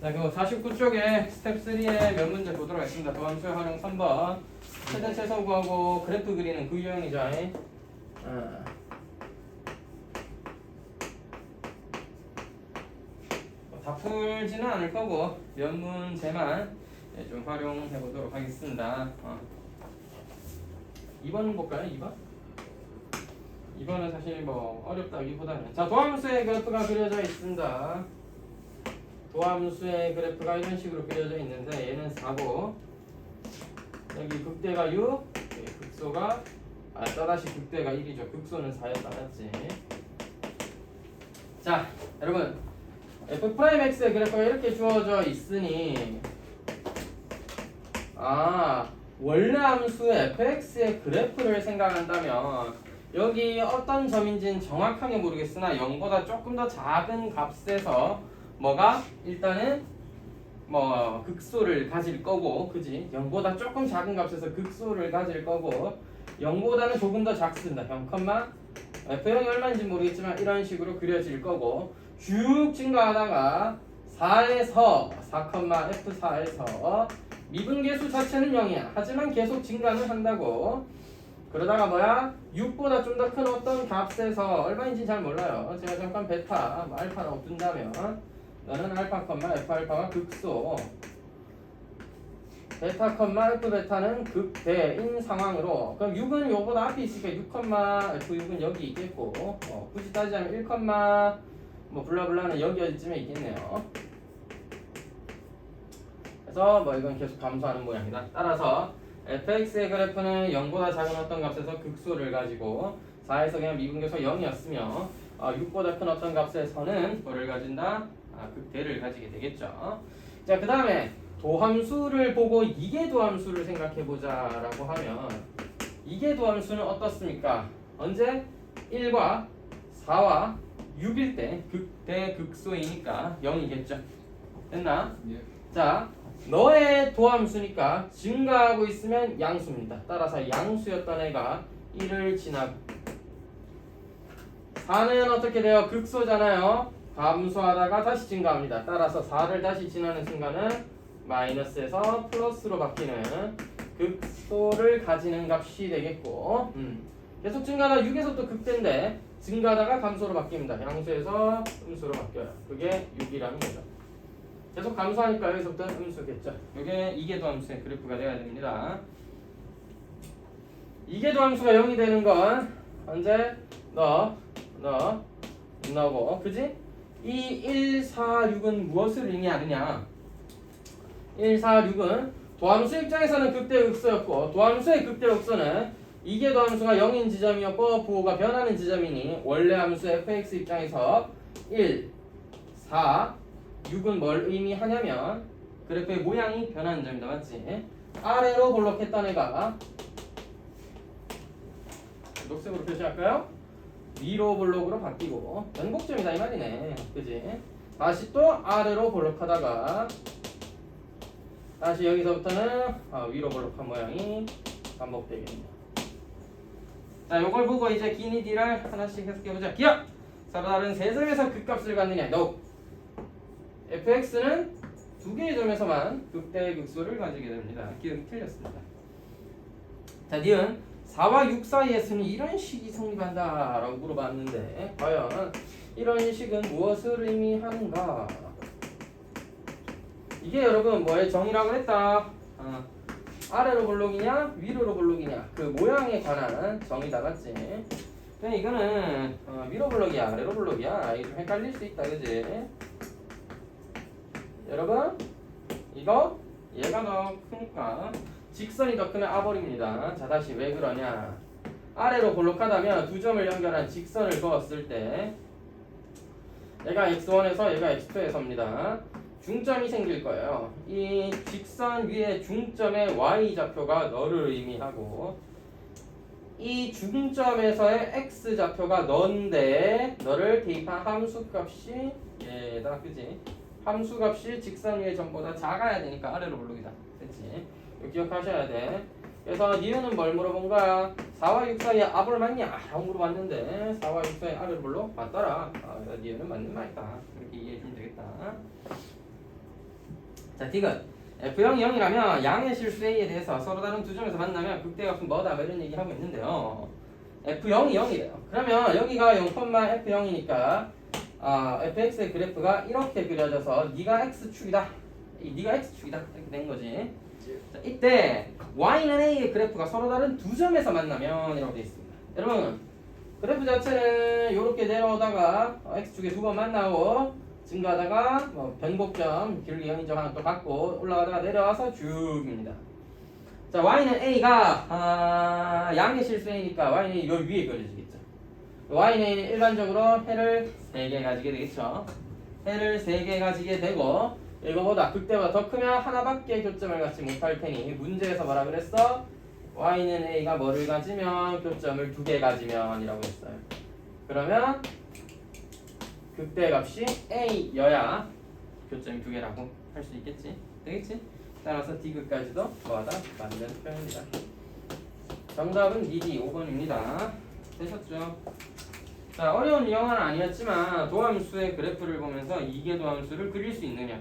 자, 그 49쪽에 스텝 3의 몇 문제 보도록 하겠습니다. 도함수의 활용 3번. 최대 최소 구하고 그래프 그리는 그 유형이죠. 다 풀지는 않을 거고 몇 문제만 좀 활용해 보도록 하겠습니다. 2번 볼까요? 2번? 2번은 사실 뭐 어렵다기보다는 자, 도함수의 그래프가 그려져 있습니다. 도함수의 그래프가 이런 식으로 그려져 있는데 얘는 4고 여기 극대가 6, 여기 극소가 또다시 극대가 1이죠. 극소는 4였다 맞지? 자, 여러분 f'x의 그래프가 이렇게 주어져 있으니 원래 함수 fx의 그래프를 생각한다면 여기 어떤 점인지는 정확하게 모르겠으나 0보다 조금 더 작은 값에서 뭐가 일단은 뭐 극소를 가질 거고, 그지? 0보다 조금 작은 값에서 극소를 가질 거고 0보다는 조금 더 작습니다. 0, f형이 얼마인지 모르겠지만 이런 식으로 그려질 거고 쭉 증가하다가 4에서 4, f4에서 미분계수 자체는 0이야. 하지만 계속 증가는 한다고. 그러다가 뭐야? 6보다 좀 더 큰 어떤 값에서 얼마인지 잘 몰라요. 제가 잠깐 베타, 알파라고 둔다면 너는 알파, f 알파가 극소 베타, f 베타는 극대인 상황으로 그럼 6은 요거보다 앞에 있으니까 6, f6은 여기 있겠고 굳이 따지자면 1, 뭐 블라블라는 여기 어디쯤에 있겠네요. 그래서 뭐 이건 계속 감소하는 모양이다. 따라서 fx의 그래프는 0보다 작은 어떤 값에서 극소를 가지고 4에서 그냥 미분계수 0이었으며 6보다 큰 어떤 값에서는 뭐를 가진다? 극대를 가지게 되겠죠. 자, 그 다음에 도함수를 보고 이계 도함수를 생각해보자 라고 하면 이계 도함수는 어떻습니까? 언제? 1과 4와 6일 때 극대 극소이니까 0이겠죠. 됐나? 예. 자, 너의 도함수니까 증가하고 있으면 양수입니다. 따라서 양수였던 애가 1을 지나고 4는 어떻게 돼요? 극소잖아요. 감소하다가 다시 증가합니다. 따라서 4를 다시 지나는 순간은 마이너스에서 플러스로 바뀌는 극소를 가지는 값이 되겠고 계속 증가하다 6에서 또 극대인데 증가하다가 감소로 바뀝니다. 양수에서 음수로 바뀌어요. 그게 6이라는 거죠. 계속 감소하니까 여기서부터는 음수겠죠. 이게 이계도함수의 그래프가 되어야 됩니다. 이계도함수가 0이 되는 건 언제? 너고 그지? 이 1, 4, 6은 무엇을 의미하느냐? 1, 4, 6은 도함수 입장에서는 극대 극소였고 도함수의 극대 극소는 이계도함수가 0인 지점이었고 부호가 변하는 지점이니 원래 함수 fx 입장에서 1, 4, 6은 뭘 의미하냐면 그래프의 모양이 변하는 점이다. 맞지? 아래로 볼록했던 애가 녹색으로 표시할까요? 위로 볼록으로 바뀌고 변곡점이다 이 말이네. 그지? 다시 또 아래로 볼록하다가 다시 여기서부터는 위로 볼록한 모양이 반복되겠네요. 자, 요걸 보고 이제 기니 D를 하나씩 해석해보자. 기억! 서로 다른 세 점에서 극값을 갖느냐? No! fx는 두 개의 점에서만 극대의 극소를 가지게 됩니다. 기억이 틀렸습니다. 자, 니은 4와 6 사이에서는 이런 식이 성립한다 라고 물어봤는데 과연 이런 식은 무엇을 의미하는가? 이게 여러분 뭐의 정의라고 했다? 아래로 볼록이냐 위로 볼록이냐 그 모양에 관한 정의다. 맞지? 근데 이거는 위로 볼록이야 아래로 볼록이야 이게 좀 헷갈릴 수 있다. 그지? 여러분 이거 얘가 더 크니까 직선이 더 크면 아버립니다. 자, 다시 왜 그러냐? 아래로 볼록하다면 두 점을 연결한 직선을 그었을 때 얘가 x1에서 얘가 x2에서입니다. 중점이 생길 거예요. 이 직선 위에 중점의 y좌표가 너를 의미하고 이 중점에서의 x좌표가 너인데 너를 대입한 함수값이 얘다. 그지? 함수값이 직선 위의 점보다 작아야 되니까 아래로 볼록이다. 됐지? 이거 기억하셔야 돼. 그래서 니은은 뭘 물어본 거야? 4와 6 사이에 앞을 맞냐? 라고 물어봤는데 4와 6 사이에 아래로 볼록 맞더라. 니은은 맞는 말이다. 이렇게 이해해주면 되겠다. 자, 디귿 F0이 0이라면 양의 실수 A에 대해서 서로 다른 두 점에서 만나면 극대값은 뭐다? 뭐 이런 얘기 하고 있는데요. F0이 0이래요. 그러면 여기가 0,F0이니까 fx의 그래프가 이렇게 그려져서 네가 x축이다. 네가 x축이다. 이렇게 된 거지. 자, 이때 y는 a의 그래프가 서로 다른 두 점에서 만나면 이라고 되어 있습니다. 여러분 그래프 자체는 이렇게 내려오다가 x축에 두 번 만나고 증가하다가 뭐 변곡점 길게 영인점 하나 또 갖고 올라가다가 내려와서 쭉입니다. 자, y는 a가 양의 실수 a니까 y는 요 위에 그려지겠죠. y는 일반적으로 해를 3개 가지게 되겠죠. 해를 3개 가지게 되고 이거보다 극대보다 더 크면 하나밖에 교점을 갖지 못할 테니 문제에서 뭐라 그랬어? y는 a가 뭐를 가지면 교점을 2개 가지면 이라고 했어요. 그러면 극대값이 a여야 교점이 2개라고 할 수 있겠지? 되겠지? 따라서 디귿까지도 뭐하다? 맞는 표현이다. 정답은 DD 5번입니다. 되셨죠? 자, 어려운 유형은 아니었지만 도함수의 그래프를 보면서 이계 도함수를 그릴 수 있느냐,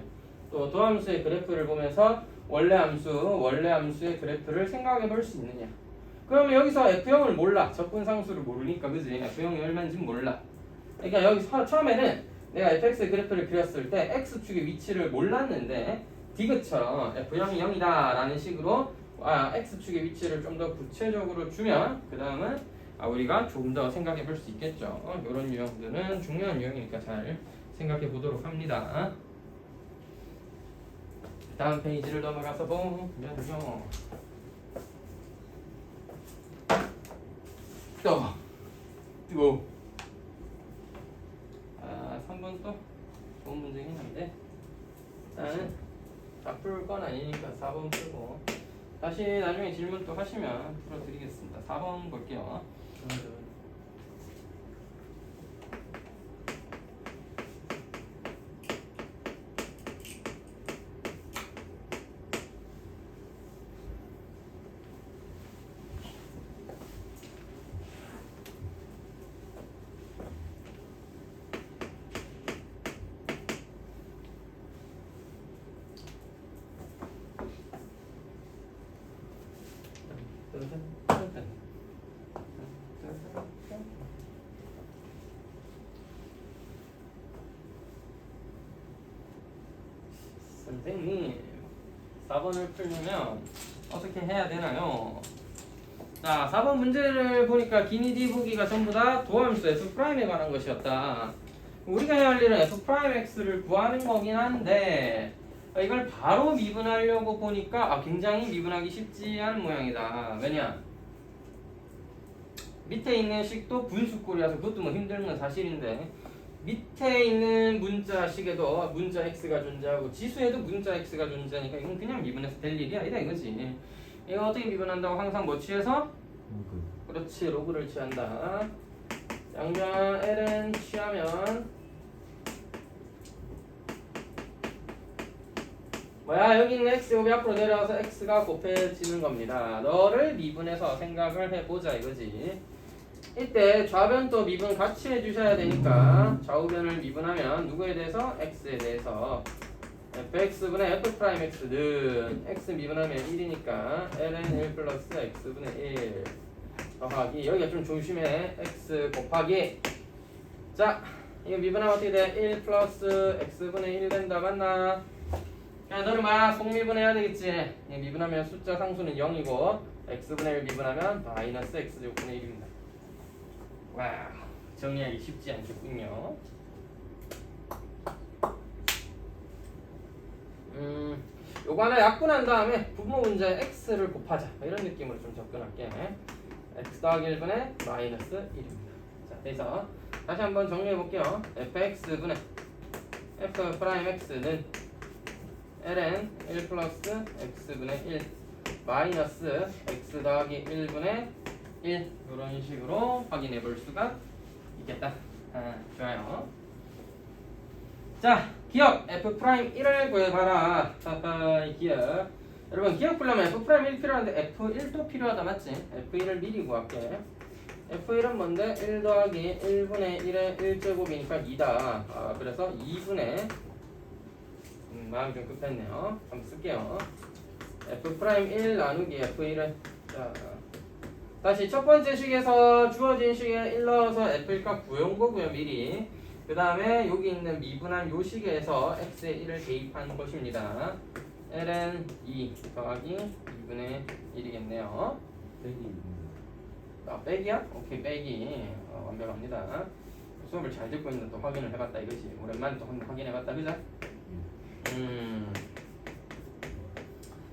또 도함수의 그래프를 보면서 원래 함수의 그래프를 생각해 볼 수 있느냐. 그러면 여기서 F0을 몰라. 접근상수를 모르니까, 그지? F0이 얼마인지 몰라. 그러니까 여기 처음에는 내가 fx의 그래프를 그렸을 때 x축의 위치를 몰랐는데 디귿처럼 F0이 0이다 라는 식으로 x축의 위치를 좀 더 구체적으로 주면 그 다음은 우리가 조금 더 생각해 볼 수 있겠죠. 이런 유형들은 중요한 유형이니까 잘 생각해 보도록 합니다. 다음 페이지를 넘어가서 보면요. 뜨거워. 3번 또 좋은 문제긴 한데 일단은 다 풀 건 아니니까 4번 풀고 다시 나중에 질문 또 하시면 풀어드리겠습니다. 4번 볼게요. 선생님 4번을 풀려면 어떻게 해야 되나요? 자, 4번 문제를 보니까 기니디 보기가 전부 다 도함수 F'에 관한 것이었다. 우리가 해야 할 일은 F'X를 구하는 거긴 한데 이걸 바로 미분하려고 보니까 굉장히 미분하기 쉽지 않은 모양이다. 왜냐? 밑에 있는 식도 분수꼴이라서 그것도 뭐 힘든 건 사실인데 밑에 있는 문자식에도 문자 x가 존재하고 지수에도 문자 x가 존재하니까 이건 그냥 미분해서 될 일이 아니다 이거지. 이거 어떻게 미분한다고? 항상 뭐 취해서? 그렇지, 로그를 취한다. 양변 ln 취하면 뭐야, 여기 있는 x 여기 앞으로 내려와서 x가 곱해지는 겁니다. 너를 미분해서 생각을 해보자 이거지. 이때 좌변도 미분 같이 해주셔야 되니까 좌우변을 미분하면 누구에 대해서? x에 대해서 fx분의 f'x는 x 미분하면 1이니까 ln 1 플러스 x분의 1 더하기 여기가 좀 조심해 x 곱하기 자 이거 미분하면 어떻게 돼? 1 플러스 x분의 1 된다. 맞나? 야, 너는 막 속미분해야 되겠지. 미분하면 숫자 상수는 0이고 x분의 1 미분하면 마이너스 x제곱분의 1입니다. 와, 정리하기 쉽지 않겠군요. 요거 하나 약분한 다음에 부모 문제에 x를 곱하자 이런 느낌으로 좀 접근할게. x 더하기 1분의 마이너스 1입니다. 자, 그래서 다시 한번 정리해 볼게요. fx분의 f'x는 ln 1 플러스 x분의 1 마이너스 x 더하기 1분의 1 이런 식으로 확인해 볼 수가 있겠다. 좋아요. 자, 기억 f'1을 구해봐라. 기억. 여러분 기억 풀려면 f'1 필요한데 f1도 필요하다. 맞지? f1을 미리 구할게. f1은 뭔데? 1 더하기 1분의 1의 1제곱이니까 2다. 그래서 2분의 마음이 좀 급했네요. 한번 쓸게요. F'1 나누기 F1은 자 다시 첫 번째 식에서 주어진 식에 1 넣어서 F값 구해온 거고요 미리. 그 다음에 여기 있는 미분한 요 식에서 X에 1을 대입한 것입니다. L은 2 더하기 2분의 1이겠네요. 빼기. 아 빼기야? 오케이 빼기. 완벽합니다. 수업을 잘 듣고 있는 또 확인을 해봤다 이거지. 오랜만에 또 확인해봤다 그죠?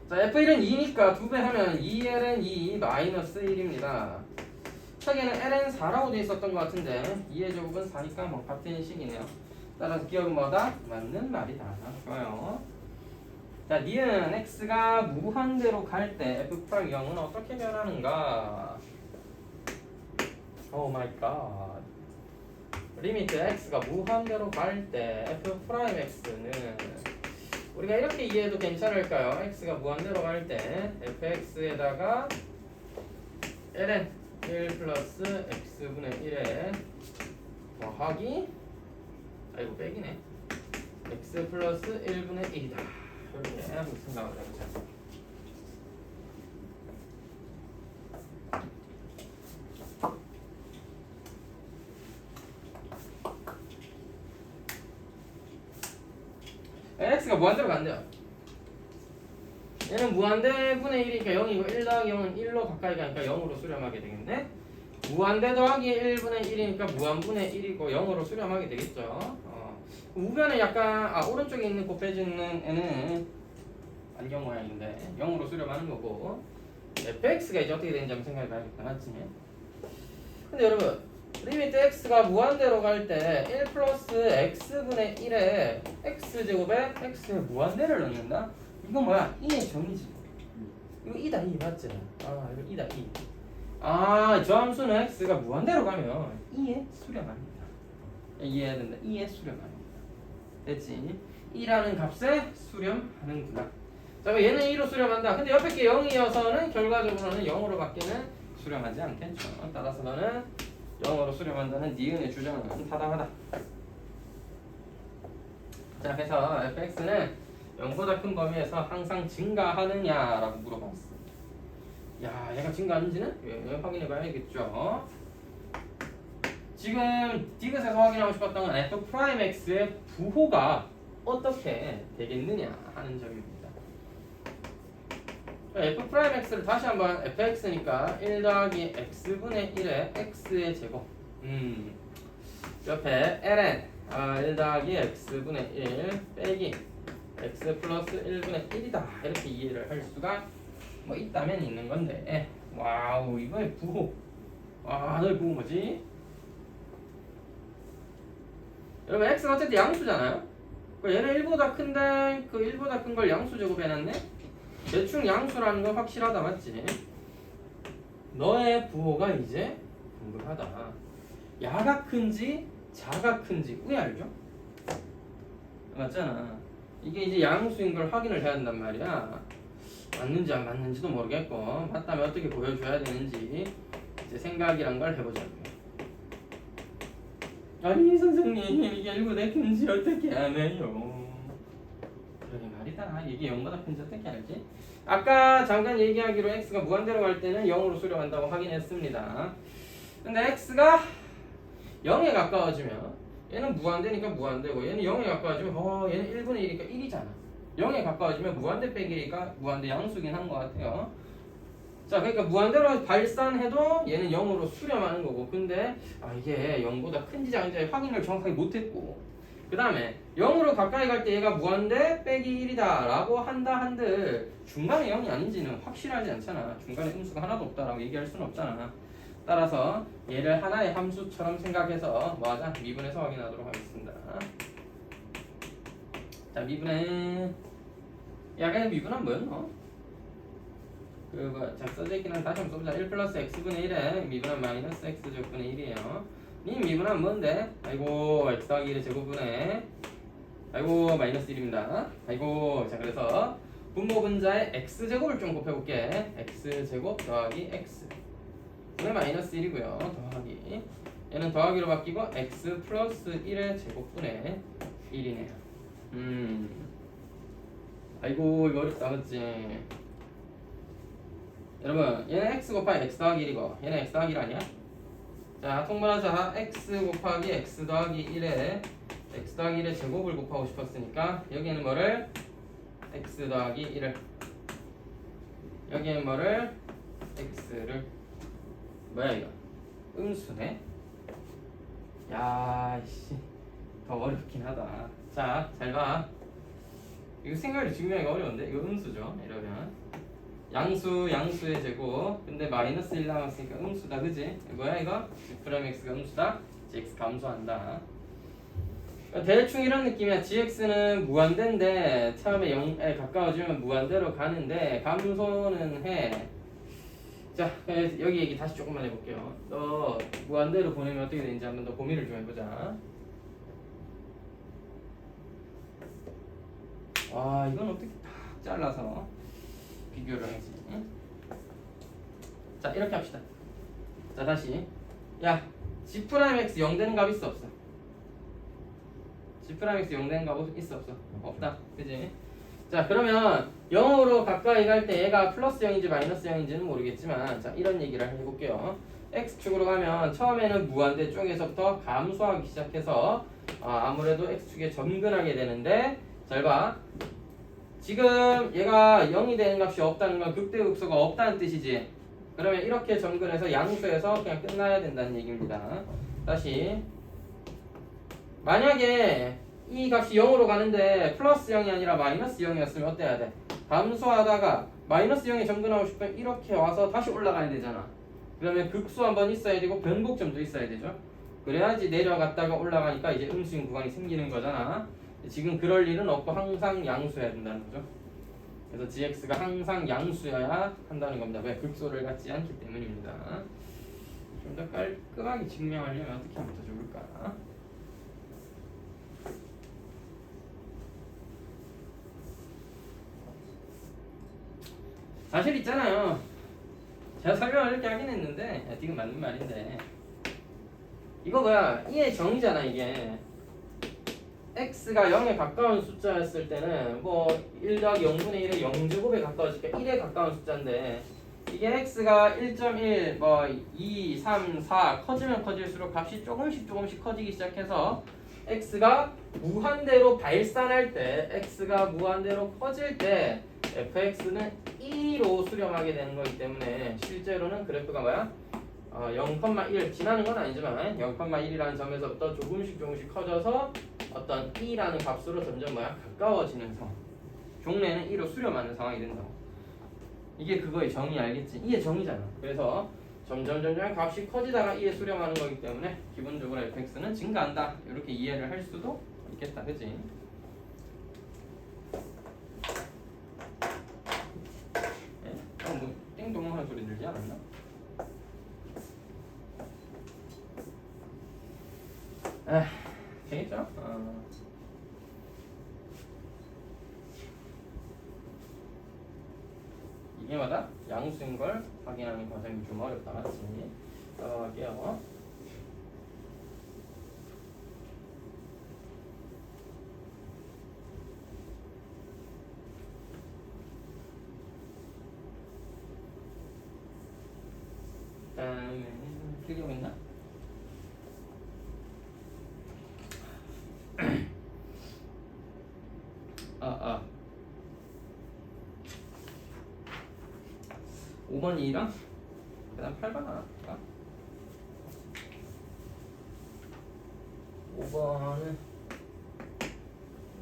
자 F1은 2니까 2배 하면 2L은 2 마이너스 1입니다. 책에는 L은 4라고 돼 있었던 것 같은데 2의 제곱은 4니까 뭐 같은 식이네요. 따라서 기억은 뭐다? 맞는 말이다. 좋아요. 자 니은 X가 무한대로 갈 때 F'0은 어떻게 변하는가? 오 마이 갓. 리미트 X가 무한대로 갈 때 F'X는 우리가 이렇게 이해해도 괜찮을까요? X가 무한대로 갈 때 fx에다가 ln 1 플러스 x분의 1에 더하기 아이고 빼기네 x 플러스 1분의 1이다 이렇게 한번 생각을 해보자. x가 무한대로 간대요. 얘는 무한대 분의 1이니까 0이고 1 더하기 0은 1로 가까이 가니까 0으로 수렴하게 되겠네. 무한대 더하기 1분의 1이니까 무한분의 1이고 0으로 수렴하게 되겠죠. 우변에 약간 오른쪽에 있는 곱해지는 애는 안경 모양인데 0으로 수렴하는 거고 fx가 이제 어떻게 되는지 한번 생각해 봐야겠다. 맞지? 근데 여러분 리미트 x가 무한대로 갈 때 1 플러스 x분의 1에 x제곱에 x에 무한대를 넣는다? 이거 뭐야? 2의 정의지. 이거 2다 2 맞지? 이거 2다 2. 저 함수는 x가 무한대로 가면 2에 수렴합니다. 이해해야 된다. 2에 수렴합니다. 됐지? 2라는 값에 수렴하는구나. 자, 그럼 얘는 2로 수렴한다. 근데 옆에 게 0이어서는 결과적으로는 0으로 바뀌는 수렴하지 않겠죠. 따라서 너는 0으로 수렴한다는 니은의 주장은 타당하다. 자, 그래서 fx는 0보다 큰 범위에서 항상 증가하느냐라고 물어봤어. 야, 얘가 증가하는지는 확인해 봐야겠죠. 지금 디귿에서 확인하고 싶었던 건 f'x의 부호가 어떻게 되겠느냐 하는 점입니다. f'x를 다시 한번 fx니까 1 더하기 x분의 1의 x의 제곱 옆에 ln 1 더하기 x분의 1 빼기 x 플러스 1분의 1이다 이렇게 이해를 할 수가 뭐 있다면 있는 건데 와우 이거의 부호 너의 부호 뭐지? 여러분 x가 어쨌든 양수잖아요. 얘는 1보다 큰데 그 1보다 큰 걸 양수 제곱해놨네. 대충 양수라는 건 확실하다 맞지? 너의 부호가 이제 궁금하다. 야가 큰지 자가 큰지 왜 알죠? 맞잖아. 이게 이제 양수인 걸 확인을 해야 한단 말이야. 맞는지 안 맞는지도 모르겠고 맞다면 어떻게 보여줘야 되는지 이제 생각이란 걸 해보자고요. 아니 선생님 이게 1보다 큰지 어떻게 아나요? 그러게 말이다. 이게 0보다 큰지 어떻게 알지? 아까 잠깐 얘기하기로 x가 무한대로 갈 때는 0으로 수렴한다고 확인했습니다. 근데 x가 0에 가까워지면 얘는 무한대니까 무한대고 얘는 0에 가까워지면 얘는 1분의 1이니까 1이잖아. 0에 가까워지면 무한대 빼기니까 무한대 양수긴 한 것 같아요. 자, 그러니까 무한대로 발산해도 얘는 0으로 수렴하는 거고 근데 이게 0보다 큰지 작은지 확인을 정확하게 못했고 그 다음에 0으로 가까이 갈 때 얘가 무한대 빼기 1이다 라고 한다 한들 중간에 0이 아닌지는 확실하지 않잖아. 중간에 음수가 하나도 없다라고 얘기할 수는 없잖아. 따라서 얘를 하나의 함수처럼 생각해서 뭐하자? 미분해서 확인하도록 하겠습니다. 자, 미분해 그냥 미분하면 뭐였노? 자 써져있긴 한데 다시 한번 써보자. 1 플러스 x분의 1에 미분하면 마이너스 x제곱분의 1이에요. 님 미분하면 뭔데? 아이고 x 더하기 1의 제곱분의 마이너스 1입니다. 자 그래서 분모분자의 x제곱을 좀 곱해볼게. x제곱 더하기 x 분의 마이너스 1이고요. 더하기 얘는 더하기로 바뀌고 x 플러스 1의 제곱분의 1이네요. 아이고 이거 어렵다 그치? 여러분 얘는 x 곱하기 x 더하기 1이고 얘는 x 더하기 1 아니야? 자 통분하자 x 곱하기 x 더하기 1에 x 더하기 1의 제곱을 곱하고 싶었으니까 여기에는 뭐를? x 더하기 1을 여기에는 뭐를? x를 뭐야 이거? 음수네? 야 씨 더 어렵긴 하다. 자 잘봐 이거 생각이 증명하기가 어려운데 이거 음수죠. 이러면 양수의 제곱 근데 마이너스 1 남았으니까 음수다 그지? 뭐야 이거? gx가 음수다 gx 감소한다. 대충 이런 느낌이야. gx는 무한대인데 처음에 0에 가까워지면 무한대로 가는데 감소는 해. 자 여기 얘기 다시 조금만 해볼게요. 너 무한대로 보내면 어떻게 되는지 한번 더 고민을 좀 해보자. 와 이건 어떻게 딱 잘라서 비교를 하지? 자 이렇게 합시다. 자 다시 야 g'x 0 되는 값 있어 없어? g'x 0 되는 값 있어 없어? 없다 그지? 자 그러면 0으로 가까이 갈 때 얘가 플러스 0인지 마이너스 0인지는 모르겠지만 자 이런 얘기를 해볼게요. x축으로 가면 처음에는 무한대 쪽에서부터 감소하기 시작해서 아무래도 x축에 접근하게 되는데 잘 봐. 지금 얘가 0이 되는 값이 없다는 건 극대극소가 없다는 뜻이지. 그러면 이렇게 접근해서 양수에서 그냥 끝나야 된다는 얘기입니다. 다시 만약에 이 값이 0으로 가는데 플러스 0이 아니라 마이너스 0이었으면 어때야 돼? 감소하다가 마이너스 0에 접근하고 싶으면 이렇게 와서 다시 올라가야 되잖아. 그러면 극수 한번 있어야 되고 변곡점도 있어야 되죠. 그래야지 내려갔다가 올라가니까 이제 음수인 구간이 생기는 거잖아. 지금 그럴 일은 없고 항상 양수여야 된다는 거죠. 그래서 gx가 항상 양수여야 한다는 겁니다. 왜? 극소를 갖지 않기 때문입니다. 좀 더 깔끔하게 증명하려면 어떻게 하면 더 좋을까? 사실 있잖아요. 제가 설명을 이렇게 하긴 했는데 지금 맞는 말인데 이거 뭐야? 이의 정의잖아 이게. x가 0에 가까운 숫자였을 때는 뭐 1 더하기 0분의 1의 0제곱에 가까워지니까 1에 가까운 숫자인데 이게 x가 1.1, 뭐 2, 3, 4 커지면 커질수록 값이 조금씩 커지기 시작해서 x가 무한대로 발산할 때 x가 무한대로 커질 때 fx는 2로 수렴하게 되는 거기 때문에 실제로는 그래프가 뭐야? 0,1 지나는 건 아니지만 0,1이라는 점에서부터 조금씩 커져서 어떤 2라는 값으로 점점 뭐야? 가까워지는 상황. 종래는 2로 수렴하는 상황이 된다고. 이게 그거의 정의 알겠지? 2의 정의잖아. 그래서 점점 값이 커지다가 2에 수렴하는 거기 때문에 기본적으로 fx는 증가한다. 이렇게 이해를 할 수도 있겠다. 그치? 네? 뭐 띵동 하는 소리 들지 않았나? 되겠죠? 이게 뭐다? 양수인 걸 확인하는 과정이 좀 어렵다. 맞지? 넘어갈게요. 다음에 필기하고 있나? 아 5번 2랑 그 다음 8번 하나 볼까? 5번은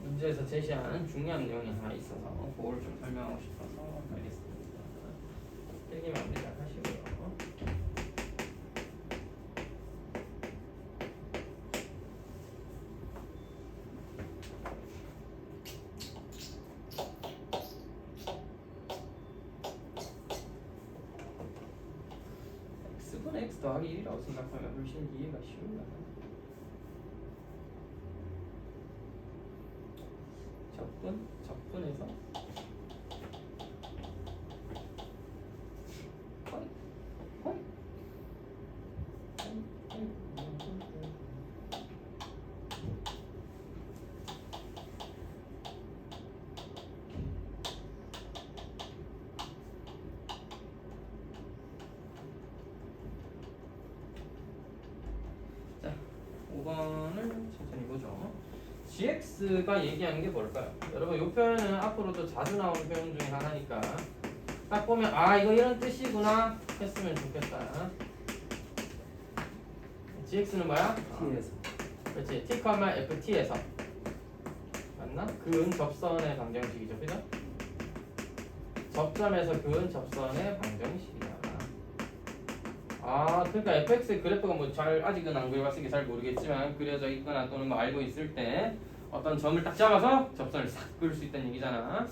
문제에서 제시하는 중요한 내용이 하나 있어서 그걸 좀 설명하고 싶어서 알겠습니다. 필기 마무리 잘 하시고요. x분의 x 더하기 1이라고 생각하면 훨씬 이해가 쉬운가? 적분해서 gx가 얘기하는 게 뭘까요? 여러분 이 표현은 앞으로도 자주 나오는 표현 중에 하나니까 딱 보면 아 이거 이런 뜻이구나 했으면 좋겠다. gx는 뭐야? T에서 그렇지. t, ft에서 맞나? 그은 접선의 방정식이죠, 그죠? 접점에서 그은 접선의 방정식이야. 아, 그러니까 fx의 그래프가 뭐 잘 아직은 안 그려봤으니까 잘 모르겠지만 그려져 있거나 또는 뭐 알고 있을 때 어떤 점을 딱 잡아서 접선을 싹 그을 수 있다는 얘기잖아.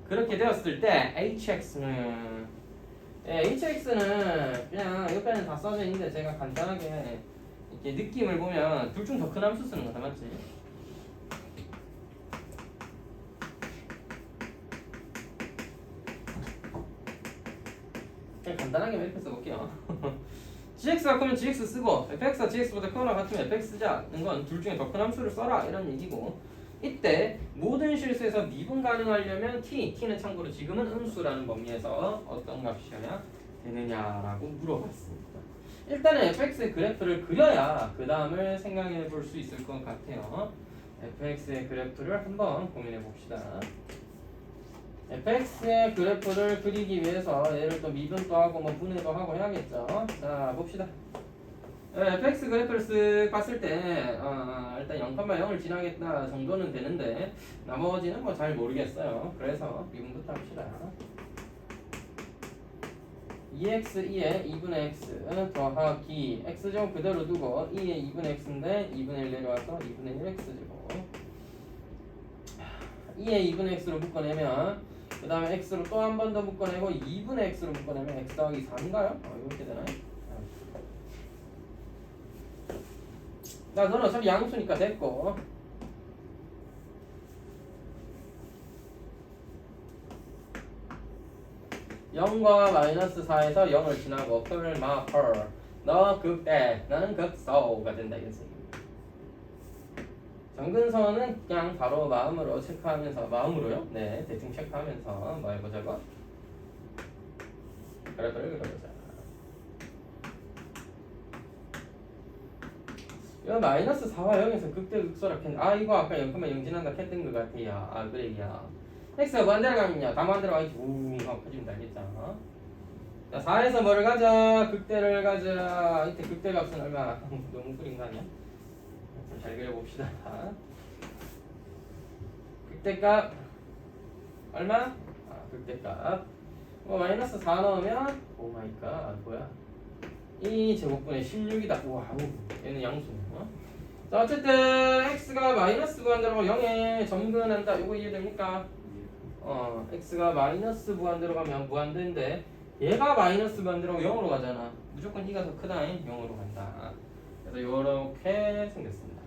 그렇게 되었을 때 hx는 그냥 옆에는 다 써져 있는데 제가 간단하게 이렇게 느낌을 보면 둘 중 더 큰 함수 쓰는 거다, 맞지? 그냥 간단하게 이렇게 써볼게요. gx가 크면 gx 쓰고 fx가 gx보다 크거나 같으면 fx자는 건 둘 중에 더 큰 함수를 써라 이런 얘기고 이때 모든 실수에서 미분 가능하려면 t는 참고로 지금은 음수라는 범위에서 어떤 값이어야 되느냐라고 물어봤습니다. 일단은 fx의 그래프를 그려야 그 다음을 생각해 볼 수 있을 것 같아요. fx의 그래프를 한번 고민해 봅시다. fx의 그래프를 그리기 위해서 얘를 또 미분도 하고 뭐 분해도 하고 해야겠죠. 자 봅시다. fx 그래프를 쓱 봤을 때 일단 0,0을 지나겠다 정도는 되는데 나머지는 뭐 잘 모르겠어요. 그래서 미분부터 합시다. 2x 2에 2분의 x 더하기 x제곱 그대로 두고 2에 2분의 x인데 2분의 1 내려와서 2분의 1 x제곱 2에 2분의 x로 묶어내면 그 다음에 x로 또 한 번 더 묶어내고 2분의 x로 묶어내면 x 더하기 4인가요? 이렇게 되나요? 자, 너는 어차피 양수니까 됐고 0과 마이너스 4에서 0을 지나고 펄마 펄 너 극대 나는 극소가 된다 이런 얘기입니다. 정근선은 그냥 바로 마음으로 체크하면서 마음으로요? 네 대충 체크하면서 뭐 해보자고? 그래프를 그려보자. 이거 마이너스 4와 0에서 극대 극소라 했는데 이거 아까 0,0 지난다 했던 것 같아요. 그래요. x가 무한대로 가면요 다 무한대로 가겠지 우웅 하고 퍼지면 알겠죠. 자 4에서 뭐를 가자 극대를 가자. 이때 극대 값은 얼마? 너무 그린 거 아니야? 잘 그려봅시다. 극대값 얼마? 극대값 뭐 마이너스 4 넣으면 오마이갓 뭐야 이 제곱분의 16이다. 우와 얘는 양수네. 자 어쨌든 x가 마이너스 무한대로 0에 점근한다. 이거 이해됩니까? x가 마이너스 무한대로 가면 무한대인데 얘가 마이너스 무한대로 0으로 가잖아. 무조건 이가 더 크다. 0으로 간다. 그래서 이렇게 생겼습니다.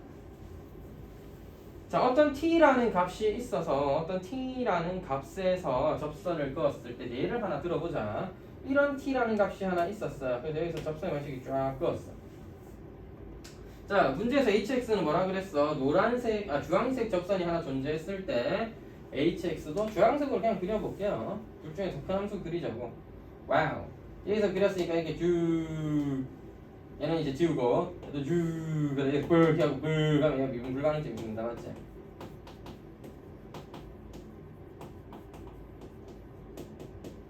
자 어떤 t라는 값이 있어서 어떤 t라는 값에서 접선을 그었을 때 예를 하나 들어보자. 이런 t라는 값이 하나 있었어요. 그래서 여기서 접선의 방식이 쫙 그었어. 자 문제에서 hx는 뭐라 그랬어? 주황색 접선이 하나 존재했을 때 hx도 주황색으로 그냥 그려볼게요. 둘 중에 더 큰 함수 그리자고. 와우. 여기서 그렸으니까 이렇게 쭉 얘는 이제 지우고 얘도 쭉 이렇게 뿔 하고 뿔 하면 얘가 미분 불가능점입니다. 맞지?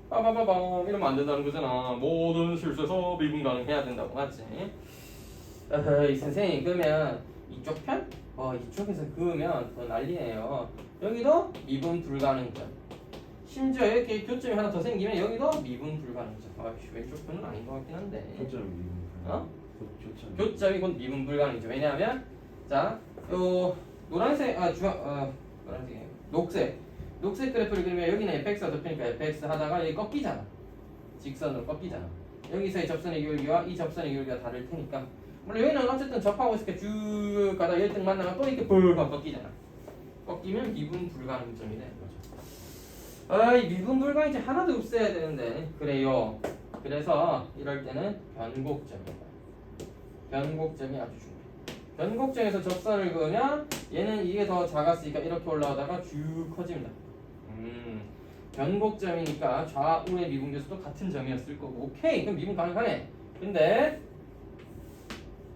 빠바바밤 이러면 안 된다는 거잖아. 모든 실수에서 미분 가능해야 된다고. 맞지? 이 선생님 그러면 이쪽 편? 이쪽에서 그으면 더 난리네요. 여기도 미분 불가능점. 심지어 이렇게 교점이 하나 더 생기면 여기도 미분 불가능점. 왼쪽 편은 아닌 것 같긴 한데. 교점이 미분 교점이 곧 미분 불가능이죠. 왜냐하면 자, 요 노란색 노란색 녹색 그래프를 그리면 여기는 fx가 덮이니까 fx 하다가 여기 꺾이잖아. 직선으로 꺾이잖아. 여기서의 접선의 기울기와 이 접선의 기울기가 다를 테니까. 물론 여기는 어쨌든 접하고 있을 때 쭉 가다 1등 만나면 또 이렇게 볼가 꺾이잖아. 꺾이면 미분 불가능점이 되는 거죠. 이 미분 불가능점 하나도 없애야 되는데 그래요. 그래서 이럴 때는 변곡점입니다. 변곡점이 아주 중요해요. 변곡점에서 접선을 그으면 얘는 이게 더 작았으니까 이렇게 올라가다가 쭉 커집니다. 변곡점이니까 좌우의 미분 계수도 같은 점이었을 거고 오케이 그럼 미분 가능하네. 근데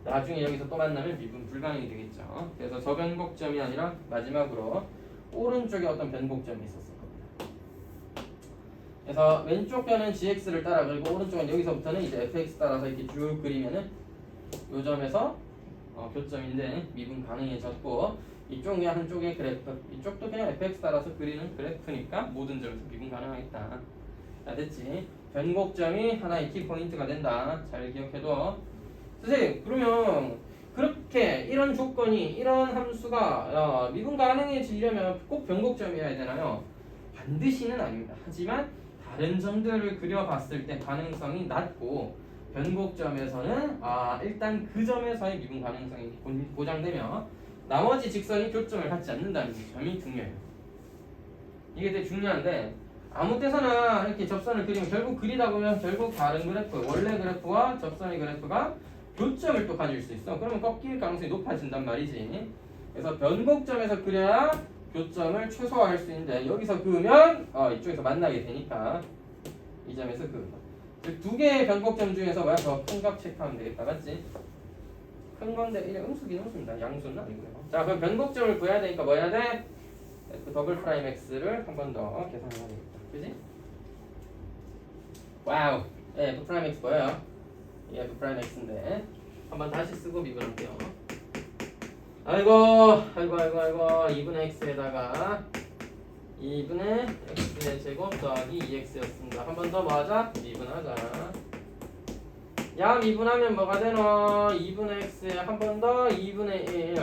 나중에 여기서 또 만나면 미분 불가능이 되겠죠. 그래서 저 변곡점이 아니라 마지막으로 오른쪽에 어떤 변곡점이 있었을 겁니다. 그래서 왼쪽 변은 gx를 따라 그리고 오른쪽은 여기서부터는 이제 fx 따라서 이렇게 쭉 그리면은 요 점에서 교점인데 미분 가능해졌고 이쪽이 한쪽의 그래프 이쪽도 그냥 fx 따라서 그리는 그래프니까 모든 점에서 미분 가능하겠다. 자 됐지. 변곡점이 하나의 키포인트가 된다. 잘 기억해둬. 선생님 그러면 그렇게 이런 조건이 이런 함수가 미분 가능해지려면 꼭 변곡점이어야 되나요? 반드시는 아닙니다. 하지만 다른 점들을 그려봤을 때 가능성이 낮고 변곡점에서는 일단 그 점에서의 미분 가능성이 보장되며 나머지 직선이 교점을 갖지 않는다는 점이 중요해요. 이게 되게 중요한데 아무 때서나 이렇게 접선을 그리면 결국 그리다 보면 결국 다른 그래프 원래 그래프와 접선의 그래프가 교점을 또 가질 수 있어. 그러면 꺾일 가능성이 높아진단 말이지. 그래서 변곡점에서 그려야 교점을 최소화할 수 있는데 여기서 그으면 이쪽에서 만나게 되니까 이 점에서 그은다. 즉 두 개의 변곡점 중에서 뭐야 더 큰 값 체크하면 되겠다. 맞지? 큰 건데 이게 음수긴 음수입니다. 양수는 아니고요. 자 그럼 변곡점을 구해야 되니까 뭐 해야 돼? F 더블 프라임 X를 한 번 더 계산해야 되겠다. 그지? 와우. F 프라임 X 뭐예요? 이 F 프라임 X인데 한번 다시 쓰고 미분할게요. 아이고 2분의 X에다가 2분의 X의 제곱 더하기 2X였습니다. 한 번 더 뭐하자? 미분하자. 야 미분하면 뭐가 되노? 2분의 X에 한 번 더 2분의 1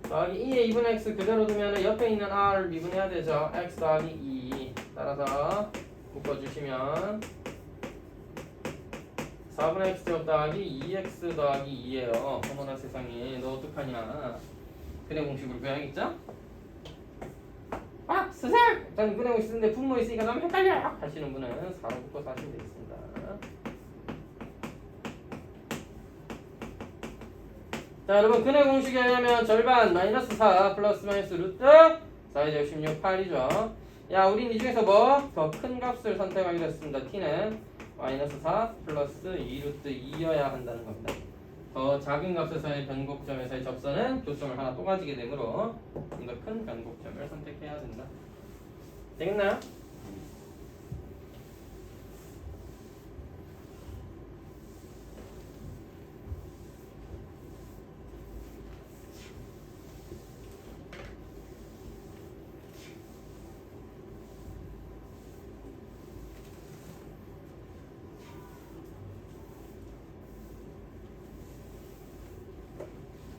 더하기 2에 2분의 X 그대로 두면 옆에 있는 R을 미분해야 되죠. X 더하기 2 따라서 묶어주시면 4분의 X 제곱 더하기 2X 더하기 2예요. 어머나 세상에 너 어떡하냐. 근해 공식으로 배워야겠죠? 선생님! 저는 근해 공식 쓰는데 분모 있으니까 너무 헷갈려! 하시는 분은 4로 묶어서 하시면 되겠습니다. 자 여러분 근해 공식에 의하면 절반 마이너스 4 플러스 마이너스 루트 4의 16 8이죠. 야 우린 이 중에서 뭐? 더 큰 값을 선택하기로 했습니다. t는 마이너스 4 플러스 2 루트 2여야 한다는 겁니다. 더 작은 값에서의 변곡점에서의 접선은 교점을 하나 또 가지게 되므로 좀 더 큰 변곡점을 선택해야 된다. 되겠나요?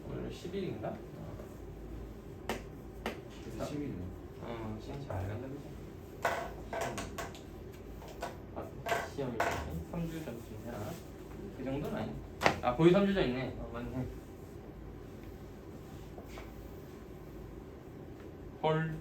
오늘 10일인가? 10일이네. 시험 잘 간다 그죠? 시험이 3주 전쯤이야. 그 정도는 아니. 거의 3주 전 있네. 맞네. 헐.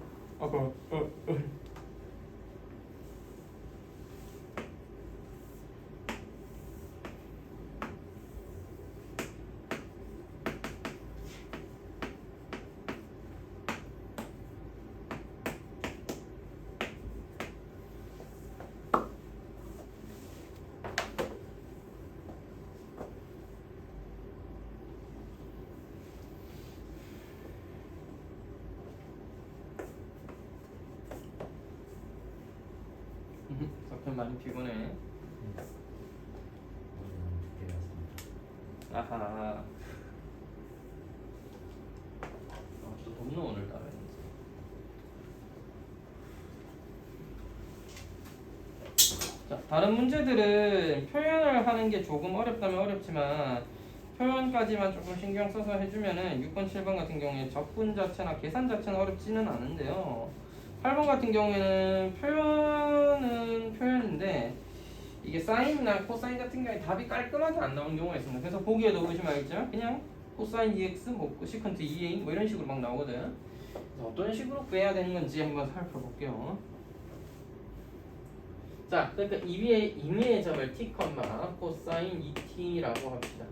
석현 많이 피곤해. 아하. 또 덥노 오늘따라. 자, 다른 문제들은 표현을 하는 게 조금 어렵다면 어렵지만 표현까지만 조금 신경 써서 해주면은 6번, 7번 같은 경우에 적분 자체나 계산 자체는 어렵지는 않은데요. 8번 같은 경우에는 표현은 표현인데 이게 사인이나 코사인 같은 경우에 답이 깔끔하게 안 나오는 경우가 있습니다. 그래서 보기에도 보시면 알겠지만 그냥 코사인 EX, 뭐 시컨트 EA 뭐 이런 식으로 막 나오거든. 그래서 어떤 식으로 구해야 되는 건지 한번 살펴볼게요. 자, 그러니까 임의의 점을 t, 코사인 2t라고 합시다.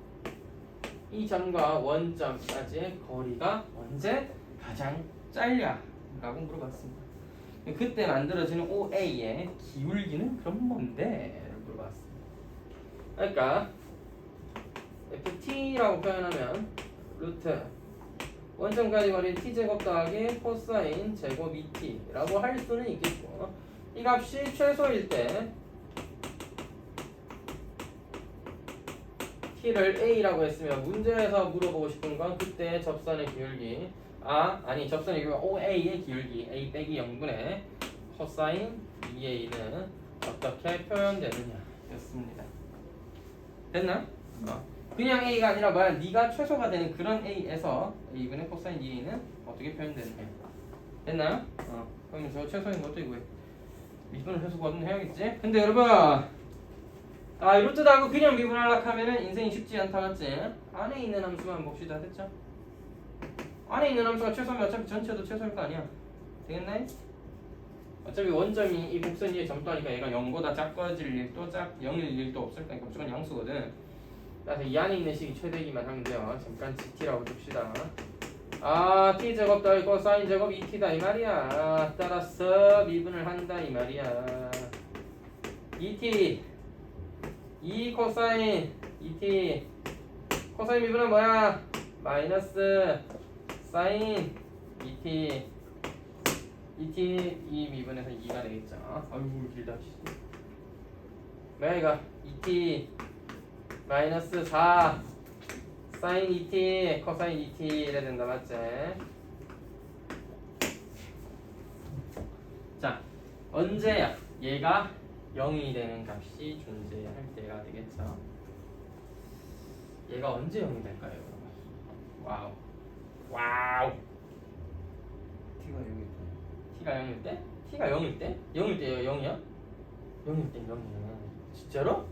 이 점과 원점까지의 거리가 언제 가장 짧냐라고 물어봤습니다. 그때 만들어지는 OA의 기울기는 그럼 뭔데? 물어봤습니다. 그러니까 ft라고 표현하면 루트 원점까지 거리 t제곱 더하기 코사인 제곱 2t라고 할 수는 있겠고, 이 값이 최소일 때 t를 a라고 했으면 문제에서 물어보고 싶은 건 그때 접선의 기울기 아니 접선의 기울기 OA의 기울기 a 빼기 0분의 코사인 2a는 어떻게 표현되느냐 였습니다. 됐나? 그냥 a가 아니라 뭐야? 네가 최소가 되는 그런 a에서 a분의 코사인 2a는 어떻게 표현되느냐. 됐나요? 그럼 저 최소인 것도 이거예요. 미분을 해서 뭐든 해야겠지? 근데 여러분 이럴 뜻하고 그냥 미분하려고 하면은 인생이 쉽지 않다 맞지? 안에 있는 함수만 봅시다. 됐죠? 안에 있는 함수가 최소면 어차피 전체도 최소일 거 아니야. 되겠나요? 어차피 원점이 이 곡선 위에 점도하니까 얘가 0보다 작아질 일도 0일 일도 없을 거니까 무조건 양수거든. 그래서 이 안에 있는 식이 최대기만 하면 돼요. 잠깐 gt라고 둡시다. t제곱 더하기 코사인 제곱 2t다 이 말이야. 따라서 미분을 한다 이 말이야. 2t 2 코사인 2t 코사인 미분은 뭐야? 마이너스 사인 2t 2t 이 미분에서 2가 되겠죠. 아이고 길다. 뭐야 이거 2t 마이너스 4 사인 2t 코사인 2t 이래 된다 맞지? 자 언제야 얘가 0이 되는 값이 존재할 때가 되겠죠. 얘가 언제 0이 될까요? 와우 T가 0일 때? T가 0일 때? 0일 때 0이야? 0일 때 0이야. 진짜로?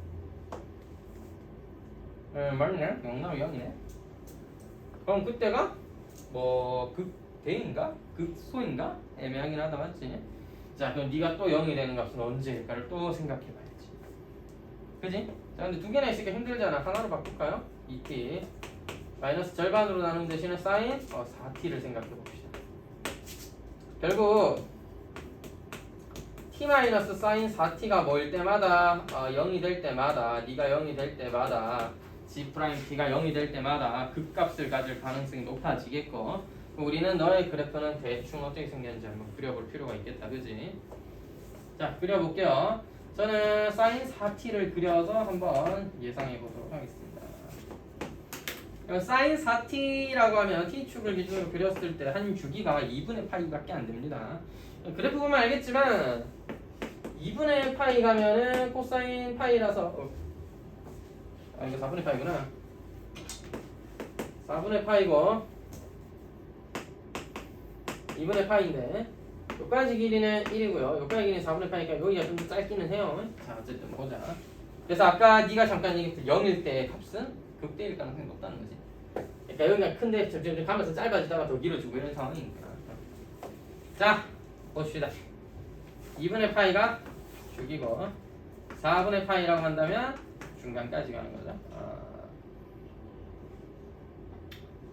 맞네. 0 나오면 0이네. 그럼 그때가 뭐 극대인가? 극소인가? 애매하긴 하다 맞지? 자 그럼 네가 또 0이 되는 값은 언제일까를 또 생각해봐야지. 그지? 자 근데 두 개나 있으니까 힘들잖아. 하나로 바꿀까요? 2t 마이너스 절반으로 나눈 대신에 사인 4t를 생각해봅시다. 결국 t 마이너스 사인 4t가 뭐일 때마다 0이 될 때마다 네가 0이 될 때마다 g 프라임 t가 0이 될 때마다 극값을 가질 가능성이 높아지겠고, 우리는 너의 그래프는 대충 어떻게 생겼는지 한번 그려볼 필요가 있겠다. 그지? 자 그려볼게요. 저는 사인 4t를 그려서 한번 예상해 보도록 하겠습니다. 사인 4t라고 하면 t축을 기준으로 그렸을 때 한 주기가 2분의 파이밖에 안 됩니다. 그래프 보면 알겠지만 2분의 파이 가면은 코사인 파이라서 이거 4분의 파이구나. 4분의 파이고 2분의 파이인데 여기까지 길이는 1이고요. 여기까지 길이는 4분의 파이니까 여기가 좀 더 짧기는 해요. 자 어쨌든 보자. 그래서 아까 네가 잠깐 얘기했던 0일 때의 값은 극대일 가능성이 높다는 거지. 그러니까 여기가 큰데 점점 가면서 짧아지다가 더 길어지고 이런 상황이니까. 자 봅시다. 2분의 파이가 주기고 4분의 파이라고 한다면 중간까지 가는 거죠.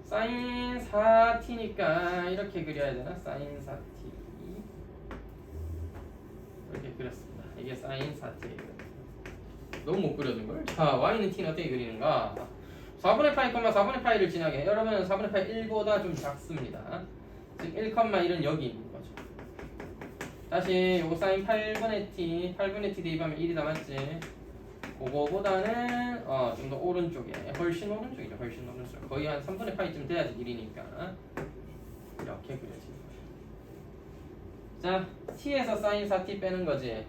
사인 4t니까 이렇게 그려야 되나? 사인 4t 이렇게 그렸습니다. 이게 사인 4t예요. 너무 못 그려준걸? 자 y는 t는 어떻게 그리는가? 4분의 파이, 4분의 파이를 지나게 여러분 4분의 파이 1보다 좀 작습니다. 즉 1,1은 여기 있는 거죠. 다시 요거 사인 8분의 t 대입하면 1이 남았지. 그거보다는 좀 더 오른쪽에 훨씬 오른쪽이죠. 훨씬 오른쪽. 거의 한 3분의 파이쯤 돼야지 1이니까 이렇게 그려지는 거예요. 자 t에서 사인 4t 빼는 거지.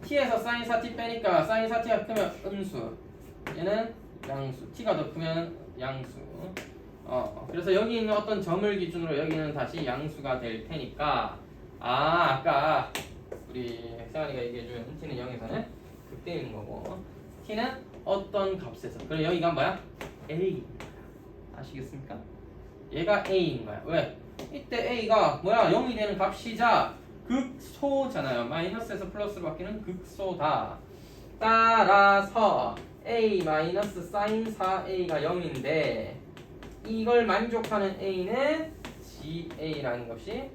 t에서 사인 4t 빼니까 사인 4t가 크면 음수, 얘는 양수, t가 더 크면 양수. 그래서 여기 있는 어떤 점을 기준으로 여기는 다시 양수가 될 테니까 아까 우리 세환이가 얘기해준 t는 0에서는 극대인 거고 t는 어떤 값에서, 그럼 여기가 뭐야? a. 아시겠습니까? 얘가 a인 거야. 왜? 이때 a가 뭐야? 0이 되는 값이자 극소잖아요. 마이너스에서 플러스로 바뀌는 극소다. 따라서 a 마이너스 사인 4a가 0인데 이걸 만족하는 a는 ga라는 것이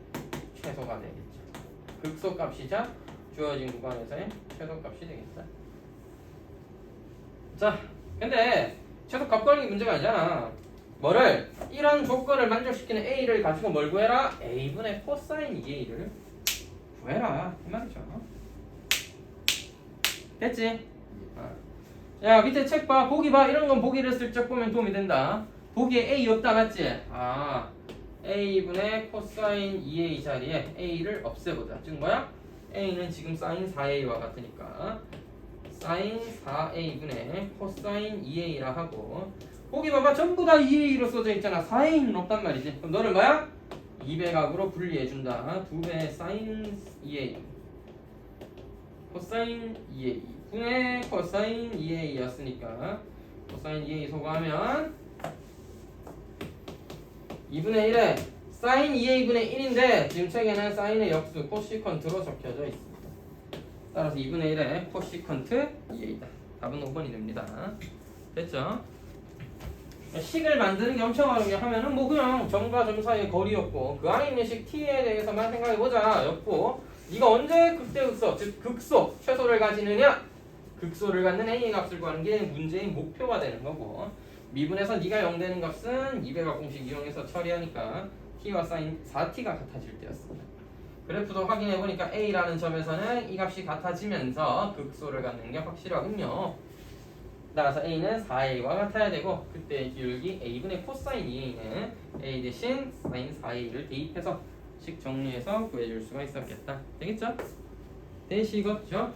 최소가 되겠죠. 극소값이자 주어진 구간에서의 최소값이 되겠다. 자, 근데 최소 값 구하는 게 문제가 아니잖아. 뭐를? 이런 조건을 만족시키는 A를 가지고 뭘 구해라? A분의 코사인 2A를 구해라 이 말이죠. 됐지? 야 밑에 책 봐, 보기 봐. 이런 건 보기를 슬쩍 보면 도움이 된다. 보기에 A 없다 맞지? A분의 코사인 2A 자리에 A를 없애보자. 지금 뭐야? A는 지금 사인 4A와 같으니까 사인 4A분의 코사인 2A라 하고, 보기 봐봐. 전부 다 2A로 써져 있잖아. 4A는 없단 말이지. 그럼 너를 뭐야? 2배각으로 분리해준다. 2배 사인 2A 코사인 2A 분의 코사인 2A였으니까 코사인 2A 소거하면 2분의 1에 사인 2A분의 1인데 지금 책에는 사인의 역수 코시컨트로 적혀져 있습니다. 따라서 2분의 1에 코시컨트 2A다. 답은 5번이 됩니다. 됐죠? 식을 만드는 게 엄청 어려운 게 하면은 뭐 그냥 점과 점 사이의 거리였고 그 안에 있는 식 t에 대해서만 생각해보자 였고, 네가 언제 극대극소 즉 극소 최소를 가지느냐, 극소를 갖는 a의 값을 구하는 게 문제의 목표가 되는 거고, 미분에서 네가 0 되는 값은 200각 공식 이용해서 처리하니까 t와 사인 4t가 같아질 때였습니다. 그래프도 확인해보니까 a라는 점에서는 이 값이 같아지면서 극소를 갖는 게 확실하군요. 따라서 a는 4a와 같아야 되고, 그때의 기울기 a분의 코사인 2a는 a 대신 사인 4a를 대입해서 식 정리해서 구해줄 수가 있었겠다. 되겠죠? 되시겠죠?